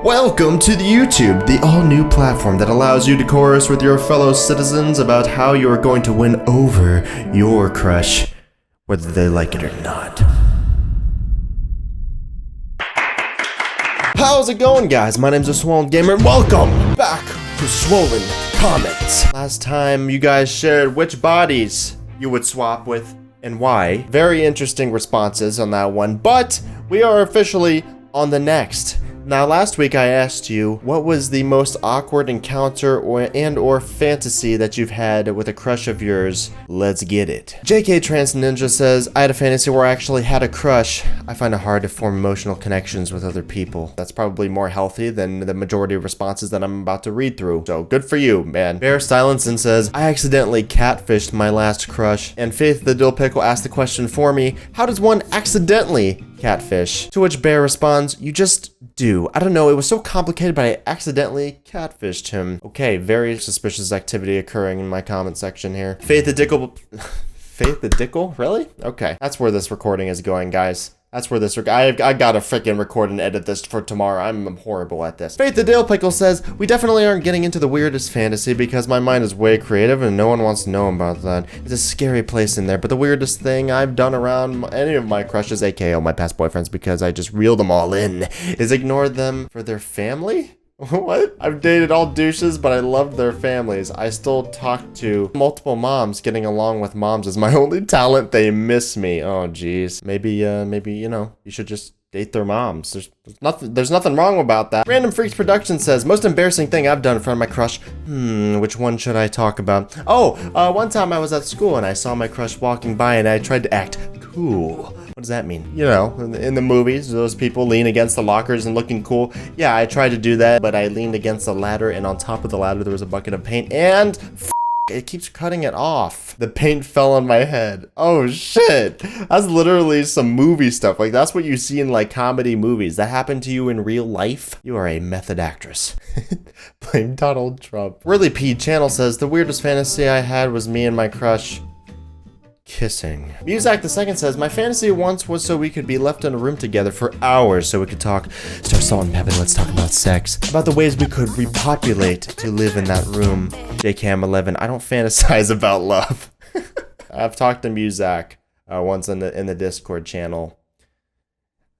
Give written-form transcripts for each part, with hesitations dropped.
Welcome to the YouTube, the all-new platform that allows you to chorus with your fellow citizens about how you are going to win over your crush, whether they like it or not. How's it going, guys? My name's TheSwollenGamer, and welcome back to Swollen Comments. Last time, you guys shared which bodies you would swap with and why. Very interesting responses on that one, but we are officially on the next. Now, last week I asked you, what was the most awkward encounter or fantasy that you've had with a crush of yours? Let's get it. JK Trans Ninja says, I had a fantasy where I actually had a crush. I find it hard to form emotional connections with other people. That's probably more healthy than the majority of responses that I'm about to read through. So good for you, man. Bear Silenson says, I accidentally catfished my last crush. And Faith the Dill Pickle asked the question for me, how does one accidentally catfish? To which Bear responds, you just do. I don't know, it was so complicated, but I accidentally catfished him. Okay, very suspicious activity occurring in my comment section here. Faith the Dickle... Faith the Dickle? Really? Okay, that's where this recording is going, guys. That's where this, I gotta freaking record and edit this for tomorrow. I'm horrible at this. Faith the Dale Pickle says, we definitely aren't getting into the weirdest fantasy because my mind is way creative and no one wants to know about that. It's a scary place in there, but the weirdest thing I've done around any of my crushes, aka my past boyfriends, because I just reel them all in, is ignore them for their family? What? I've dated all douches, but I loved their families. I still talk to multiple moms. Getting along with moms is my only talent. They miss me. Oh, geez. Maybe, you know, you should just date their moms. There's nothing wrong about that. Random Freaks Production says, most embarrassing thing I've done in front of my crush. Which one should I talk about? Oh, one time I was at school and I saw my crush walking by and I tried to act cool. What does that mean? You know, in the movies, those people lean against the lockers and looking cool. Yeah, I tried to do that, but I leaned against the ladder, and on top of the ladder there was a bucket of paint, and it keeps cutting it off. The paint fell on my head. Oh shit. That's literally some movie stuff. Like, that's what you see in like comedy movies. That happened to you in real life? You are a method actress. Blame Donald Trump. Really P Channel says, the weirdest fantasy I had was me and my crush kissing. Muzak II says, my fantasy once was so we could be left in a room together for hours so we could talk. Star Salt and Pepper, let's talk about sex. About the ways we could repopulate to live in that room. JCam11, I don't fantasize about love. I've talked to Muzak once in the Discord channel.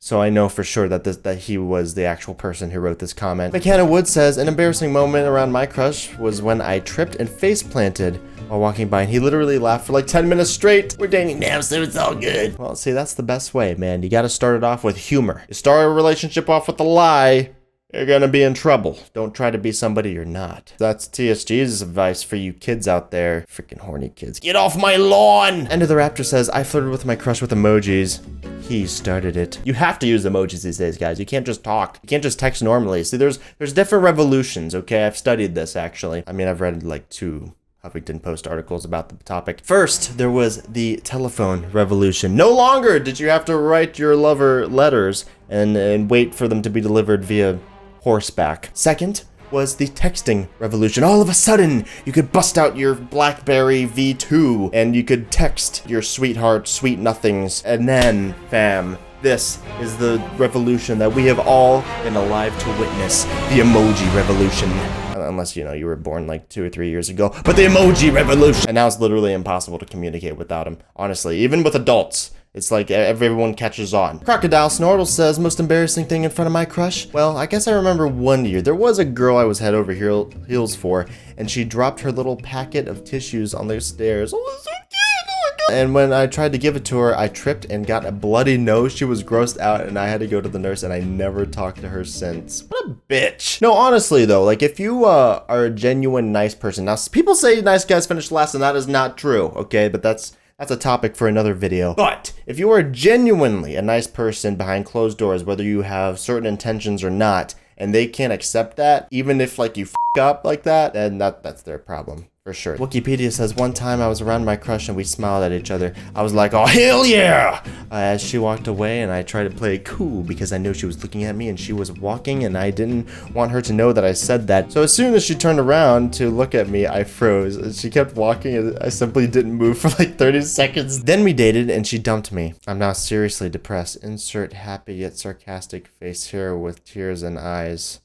So I know for sure that he was the actual person who wrote this comment. McKenna Wood says, an embarrassing moment around my crush was when I tripped and face planted while walking by, and he literally laughed for like 10 minutes straight. We're dating now, so it's all good. Well, see, that's the best way, man. You gotta start it off with humor. You start a relationship off with a lie, you're gonna be in trouble. Don't try to be somebody you're not. That's TSG's advice for you kids out there. Freaking horny kids. Get off my lawn! End of the Raptor says, I flirted with my crush with emojis. He started it. You have to use emojis these days, guys. You can't just talk. You can't just text normally. See, there's different revolutions, okay? I've studied this, actually. I mean, I've read like 2 Huffington Post articles about the topic. First, there was the telephone revolution. No longer did you have to write your lover letters and wait for them to be delivered via horseback. Second was the texting revolution. All of a sudden, you could bust out your BlackBerry V2 and you could text your sweetheart, sweet nothings. And then, fam, this is the revolution that we have all been alive to witness. The emoji revolution. Unless, you know, you were born like 2 or 3 years ago. But the emoji revolution! And now it's literally impossible to communicate without them. Honestly, even with adults. It's like everyone catches on. Crocodile Snortle says, most embarrassing thing in front of my crush? Well, I guess I remember one year. There was a girl I was head over heels for, and she dropped her little packet of tissues on their stairs. Oh, that's so cute! Oh my God. And when I tried to give it to her, I tripped and got a bloody nose. She was grossed out, and I had to go to the nurse, and I never talked to her since. What a bitch. No, honestly, though, like, if you are a genuine nice person, now, people say nice guys finish last, and that is not true, okay? But that's a topic for another video. But if you are genuinely a nice person behind closed doors, whether you have certain intentions or not, and they can't accept that, even if like you f up like that, then that's their problem. For sure. Wikipedia says, one time I was around my crush and we smiled at each other. I was like, oh, hell yeah! As she walked away, and I tried to play it cool because I knew she was looking at me and she was walking, and I didn't want her to know that I said that. So as soon as she turned around to look at me, I froze. She kept walking and I simply didn't move for like 30 seconds. Then we dated and she dumped me. I'm now seriously depressed. Insert happy yet sarcastic face here with tears and eyes.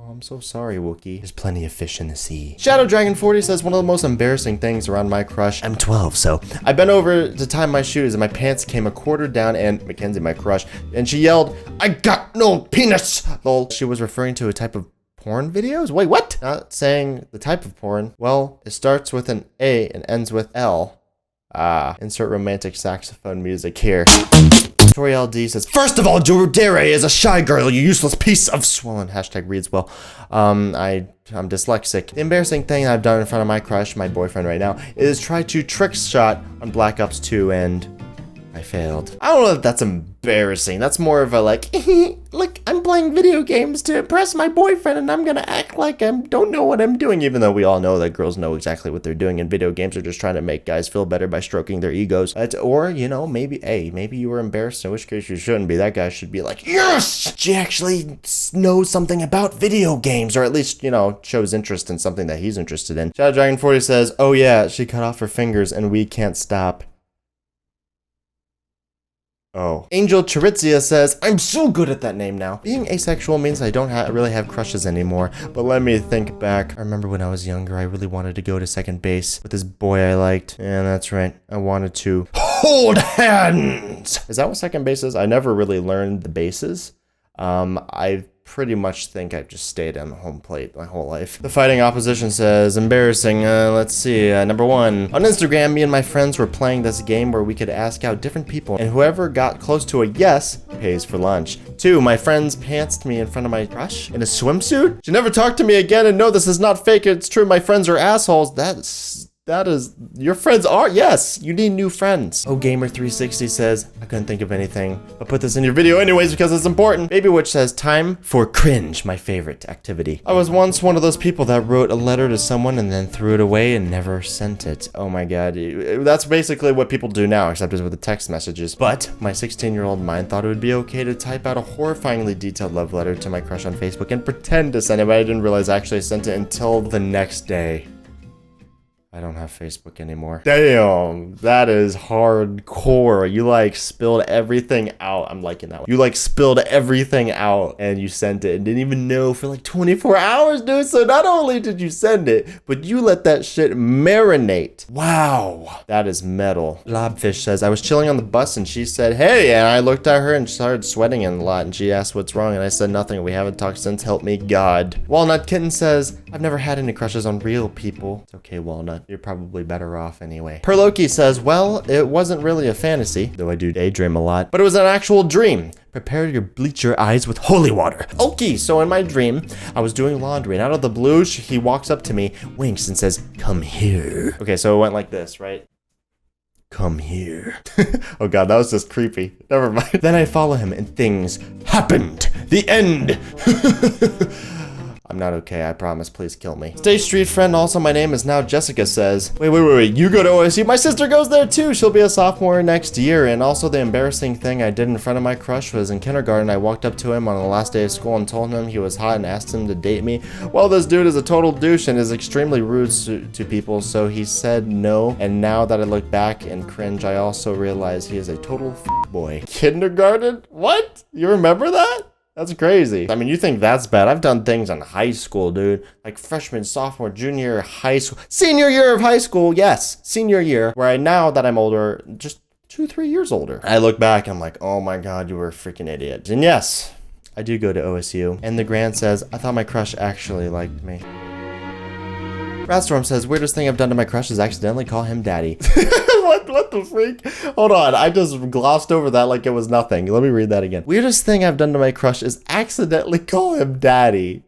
Oh, I'm so sorry, Wookie. There's plenty of fish in the sea. Shadow Dragon 40 says, one of the most embarrassing things around my crush. I'm 12, so I bent over to tie my shoes and my pants came a quarter down and Mackenzie, my crush, and she yelled, "I got no penis!" Lol. She was referring to a type of porn videos? Wait, what? Not saying the type of porn. Well, it starts with an A and ends with L. Insert romantic saxophone music here. Tori LD says, first of all, Jodere is a shy girl, you useless piece of swollen. Hashtag reads well. I'm dyslexic. The embarrassing thing I've done in front of my crush, my boyfriend right now, is try to trick shot on Black Ops 2 and I failed. I don't know if that's embarrassing. That's more of a like, look, I'm playing video games to impress my boyfriend and I'm gonna act like I don't know what I'm doing, even though we all know that girls know exactly what they're doing in video games. Are just trying to make guys feel better by stroking their egos. Or, you know, maybe you were embarrassed, in which case you shouldn't be. That guy should be like, yes! She actually knows something about video games, or at least, you know, shows interest in something that he's interested in. Shadow Dragon 40 says, oh yeah, she cut off her fingers and we can't stop. Oh. Angel Charitzia says, I'm so good at that name now. Being asexual means I don't really have crushes anymore, but let me think back. I remember when I was younger, I really wanted to go to second base with this boy I liked. Yeah, that's right. I wanted to hold hands. Is that what second base is? I never really learned the bases. I pretty much think I've just stayed on the home plate my whole life. The Fighting Opposition says, embarrassing, let's see, number 1. On Instagram, me and my friends were playing this game where we could ask out different people, and whoever got close to a yes pays for lunch. 2, my friends pantsed me in front of my crush in a swimsuit. She never talked to me again, and no, this is not fake, it's true, my friends are assholes. That is, your friends are, yes, you need new friends. Oh, Gamer360 says, I couldn't think of anything, but put this in your video anyways because it's important. Baby Witch says, time for cringe, my favorite activity. I was once one of those people that wrote a letter to someone and then threw it away and never sent it. Oh my god, that's basically what people do now, except it's with the text messages. But my 16-year-old mind thought it would be okay to type out a horrifyingly detailed love letter to my crush on Facebook and pretend to send it, but I didn't realize I actually sent it until the next day. I don't have Facebook anymore. Damn, that is hardcore. You like spilled everything out. I'm liking that one. You like spilled everything out and you sent it and didn't even know for like 24 hours, dude. So not only did you send it, but you let that shit marinate. Wow, that is metal. Lobfish says, I was chilling on the bus and she said, hey, and I looked at her and started sweating a lot and she asked what's wrong and I said nothing. We haven't talked since. Help me, God. Walnut Kitten says, I've never had any crushes on real people. It's okay, Walnut. You're probably better off anyway. Perloki says, well, it wasn't really a fantasy, though I do daydream a lot, but it was an actual dream. Prepare to bleach your eyes with holy water. Okay, so in my dream, I was doing laundry, and out of the blue, he walks up to me, winks, and says, come here. Okay, so it went like this, right? Come here. Oh god, that was just creepy. Never mind. Then I follow him, and things happened. The end. I'm not okay, I promise, please kill me. Stay Street Friend, also my name is now Jessica says, wait, you go to OSU? My sister goes there too, she'll be a sophomore next year. And also the embarrassing thing I did in front of my crush was in kindergarten, I walked up to him on the last day of school and told him he was hot and asked him to date me. Well, this dude is a total douche and is extremely rude to people, so he said no. And now that I look back and cringe, I also realize he is a total boy. Kindergarten? What? You remember that? That's crazy. I mean, you think that's bad. I've done things in high school, dude. Like freshman, sophomore, junior, high school. Senior year of high school, yes. Senior year, where now that I'm older, just 2-3 years older. I look back, I'm like, oh my god, you were a freaking idiot. And yes, I do go to OSU. And the Grant says, I thought my crush actually liked me. Ratstorm says, weirdest thing I've done to my crush is accidentally call him daddy. What the freak? Hold on, I just glossed over that like it was nothing. Let me read that again. Weirdest thing I've done to my crush is accidentally call him daddy.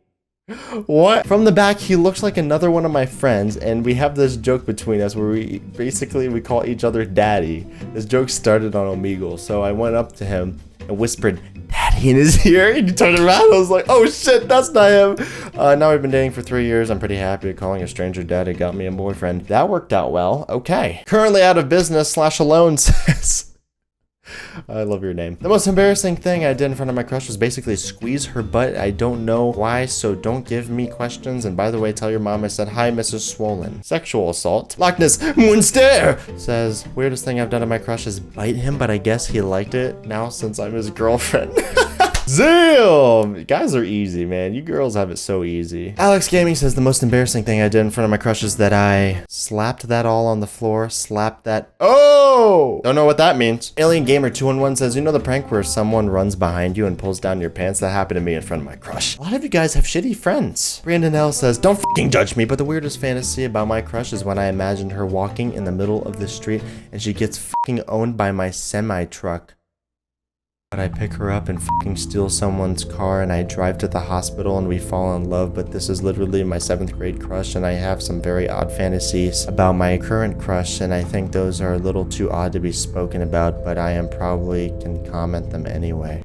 What? From the back, he looks like another one of my friends, and we have this joke between us where we call each other daddy. This joke started on Omegle, so I went up to him and whispered, daddy, in his ear, and he turned around. I was like, oh shit, that's not him. Now we've been dating for 3 years. I'm pretty happy. Calling a stranger daddy got me a boyfriend. That worked out well. Okay. Currently out of business / alone says, I love your name. The most embarrassing thing I did in front of my crush was basically squeeze her butt. I don't know why, so don't give me questions. And by the way, tell your mom I said, hi, Mrs. Swollen. Sexual assault. Loch Ness Monster says, weirdest thing I've done to my crush is bite him, but I guess he liked it now since I'm his girlfriend. Damn! Guys are easy, man. You girls have it so easy. Alex Gaming says the most embarrassing thing I did in front of my crush is that I slapped that all on the floor. Slapped that. Oh! Don't know what that means. Alien Gamer 211 says, you know the prank where someone runs behind you and pulls down your pants? That happened to me in front of my crush. A lot of you guys have shitty friends. Brandon L says, don't fucking judge me, but the weirdest fantasy about my crush is when I imagined her walking in the middle of the street and she gets fucking owned by my semi-truck. But I pick her up and fucking steal someone's car and I drive to the hospital and we fall in love, but this is literally my 7th grade crush and I have some very odd fantasies about my current crush and I think those are a little too odd to be spoken about, but I probably can comment them anyway.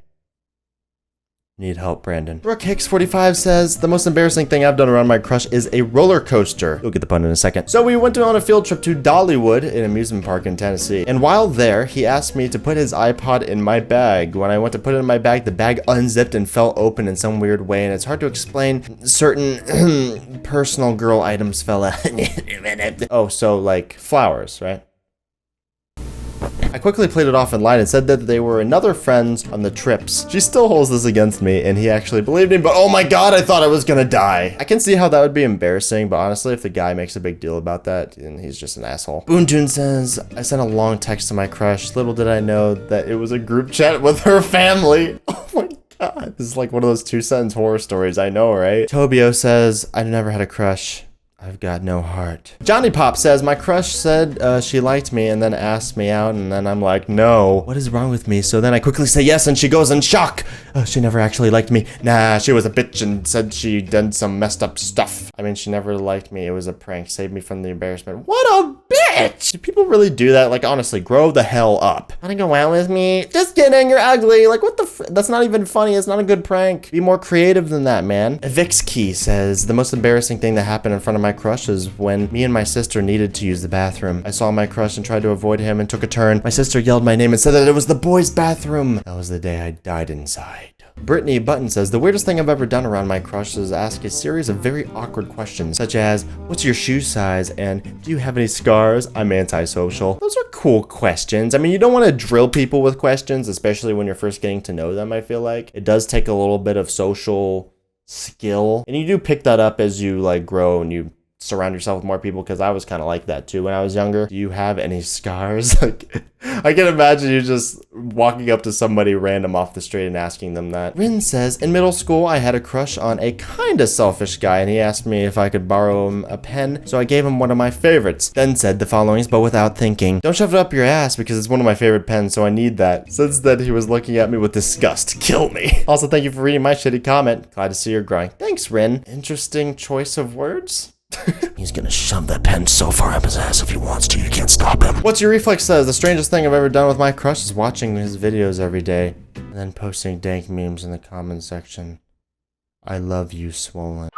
Need help, Brandon. Brooke Hicks 45 says, the most embarrassing thing I've done around my crush is a roller coaster. You'll get the pun in a second. So we went on a field trip to Dollywood, an amusement park in Tennessee. And while there, he asked me to put his iPod in my bag. When I went to put it in my bag, the bag unzipped and fell open in some weird way. And it's hard to explain. Certain personal girl items fell out. Oh, so like flowers, right? I quickly played it off in line and said that they were another friends on the trips. She still holds this against me and he actually believed me, but oh my god, I thought I was gonna die. I can see how that would be embarrassing, but honestly, if the guy makes a big deal about that, then he's just an asshole. Boontoon says, I sent a long text to my crush. Little did I know that it was a group chat with her family. Oh my god. This is like one of those 2-sentence horror stories, I know, right? Tobio says, I've never had a crush. I've got no heart. Johnny Pop says, my crush said she liked me and then asked me out and then I'm like, no. What is wrong with me? So then I quickly say yes and she goes in shock. She never actually liked me. Nah, she was a bitch and said she did some messed up stuff. I mean, she never liked me. It was a prank. Saved me from the embarrassment. What a bitch! Do people really do that? Like, honestly, grow the hell up. Wanna go out with me? Just kidding, you're ugly. Like, what the that's not even funny. It's not a good prank. Be more creative than that, man. Vixkey says, the most embarrassing thing that happened in front of my crush is when me and my sister needed to use the bathroom. I saw my crush and tried to avoid him and took a turn. My sister yelled my name and said that it was the boys' bathroom. That was the day I died inside. Brittany Button says, the weirdest thing I've ever done around my crush is ask a series of very awkward questions, such as, what's your shoe size? And do you have any scars? I'm antisocial. Those are cool questions. I mean, you don't want to drill people with questions, especially when you're first getting to know them, I feel like. It does take a little bit of social skill. And you do pick that up as you like grow and you surround yourself with more people, because I was kind of like that too when I was younger. Do you have any scars? Like, I can imagine you just walking up to somebody random off the street and asking them that. Rin says, in middle school, I had a crush on a kind of selfish guy and he asked me if I could borrow him a pen, so I gave him one of my favorites. Then said the followings, but without thinking. Don't shove it up your ass because it's one of my favorite pens, so I need that. Since then, he was looking at me with disgust. Kill me. Also, thank you for reading my shitty comment. Glad to see you're growing. Thanks, Rin. Interesting choice of words. He's gonna shove that pen so far up his ass if he wants to. You can't stop him. What's Your Reflex says, the strangest thing I've ever done with my crush is watching his videos every day and then posting dank memes in the comment section. I love you, Swollen.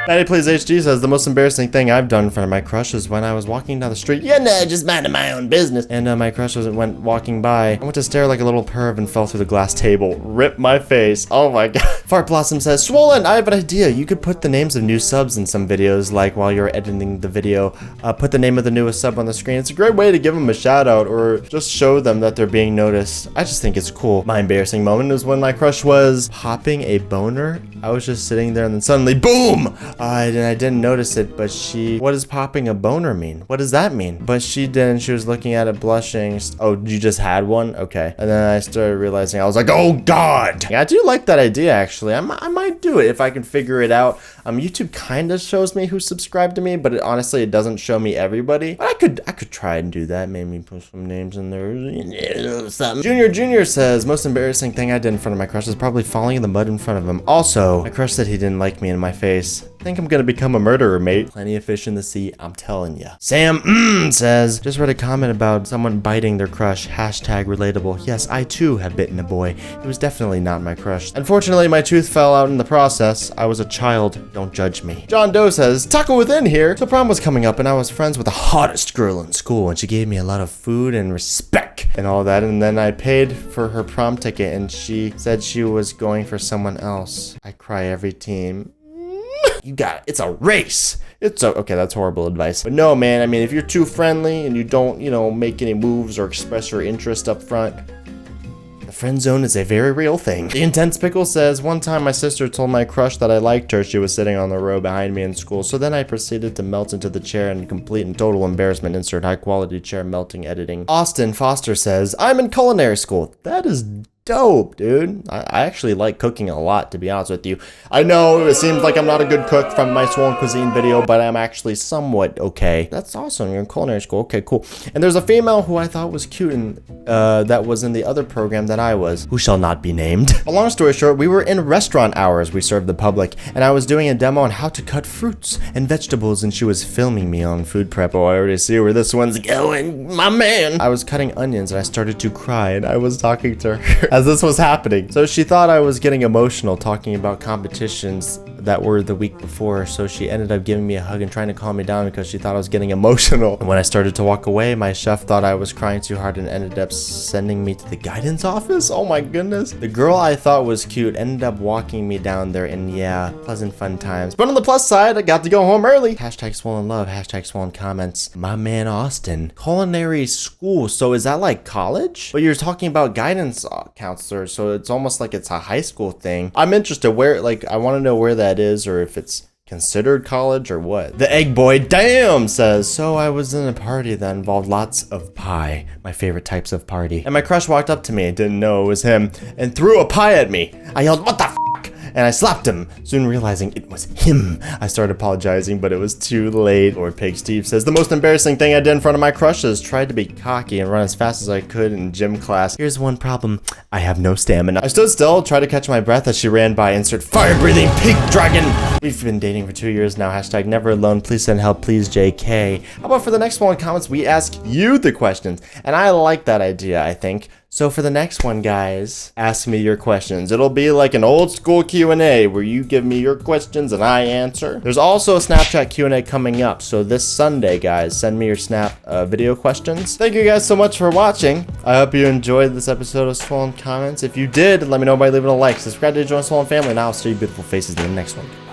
Maddie Plays HD says, the most embarrassing thing I've done in front of my crush is when I was walking down the street. Yeah, nah, just minding my own business. And my crush went walking by. I went to stare like a little perv and fell through the glass table. Rip my face. Oh my god. Fart Blossom says, Swollen, I have an idea. You could put the names of new subs in some videos, like while you're editing the video. Put the name of the newest sub on the screen. It's a great way to give them a shout out or just show them that they're being noticed. I just think it's cool. My embarrassing moment is when my crush was popping a boner. I was just sitting there and then suddenly, boom! I didn't notice it, but what does popping a boner mean? What does that mean? But she didn't. She was looking at it blushing. Oh, you just had one? Okay. And then I started realizing, I was like, oh god! Yeah, I do like that idea, actually. I might do it if I can figure it out. YouTube kind of shows me who's subscribed to me, but honestly, it doesn't show me everybody. But I could try and do that. Maybe put some names in there. Something. Junior says, most embarrassing thing I did in front of my crush is probably falling in the mud in front of him. Also, my crush said he didn't like me in my face. I think I'm gonna become a murderer, mate. Plenty of fish in the sea, I'm telling ya. Sam says, just read a comment about someone biting their crush. Hashtag relatable. Yes, I too have bitten a boy. It was definitely not my crush. Unfortunately, my tooth fell out in the process. I was a child. Don't judge me. John Doe says, Taco Within here. So prom was coming up and I was friends with the hottest girl in school and she gave me a lot of food and respect and all that. And then I paid for her prom ticket and she said she was going for someone else. I cry every team. You got it. It's a race. Okay, that's horrible advice. But no, man, I mean, if you're too friendly and you don't, make any moves or express your interest up front, The friend zone is a very real thing. The Intense Pickle says, one time my sister told my crush that I liked her. She was sitting on the row behind me in school. So then I proceeded to melt into the chair in complete and total embarrassment. Insert high quality chair melting editing. Austin Foster says, I'm in culinary school. That is dope, dude. I actually like cooking a lot, to be honest with you. I know it seems like I'm not a good cook from my Swollen Cuisine video, but I'm actually somewhat okay. That's awesome. You're in culinary school. Okay, cool. And there's a female who I thought was cute and that was in the other program that I was, who shall not be named. A long story short, we were in restaurant hours. We served the public, and I was doing a demo on how to cut fruits and vegetables, and she was filming me on food prep. Oh, I already see where this one's going, my man. I was cutting onions and I started to cry, and I was talking to her as this was happening. So she thought I was getting emotional talking about competitions that were the week before, so she ended up giving me a hug and trying to calm me down because she thought I was getting emotional. And when I started to walk away, my chef thought I was crying too hard and ended up sending me to the guidance office. Oh my goodness. The girl I thought was cute ended up walking me down there, and yeah, pleasant fun times. But on the plus side, I got to go home early. Hashtag swollen love, hashtag swollen comments. My man Austin. Culinary school, so is that like college? But you're talking about guidance counselor, so it's almost like it's a high school thing. I'm interested where, like, I want to know where that is, or if it's considered college or what. The Egg Boy damn says, so I was in a party that involved lots of pie, my favorite types of party, and my crush walked up to me, didn't know it was him, and threw a pie at me. I yelled, what the f***? And I slapped him, soon realizing it was him. I started apologizing, but it was too late. Lord Pig Steve says, the most embarrassing thing I did in front of my crushes, tried to be cocky and run as fast as I could in gym class. Here's one problem, I have no stamina. I stood still, tried to catch my breath as she ran by, insert fire-breathing pig dragon. We've been dating for 2 years now, hashtag never alone, please send help, please JK. How about for the next one in comments, we ask you the questions, and I like that idea, I think. So for the next one, guys, ask me your questions. It'll be like an old school Q&A where you give me your questions and I answer. There's also a Snapchat Q&A coming up. So this Sunday, guys, send me your Snap video questions. Thank you guys so much for watching. I hope you enjoyed this episode of Swollen Comments. If you did, let me know by leaving a like. Subscribe to join Swollen family, and I'll see you beautiful faces in the next one.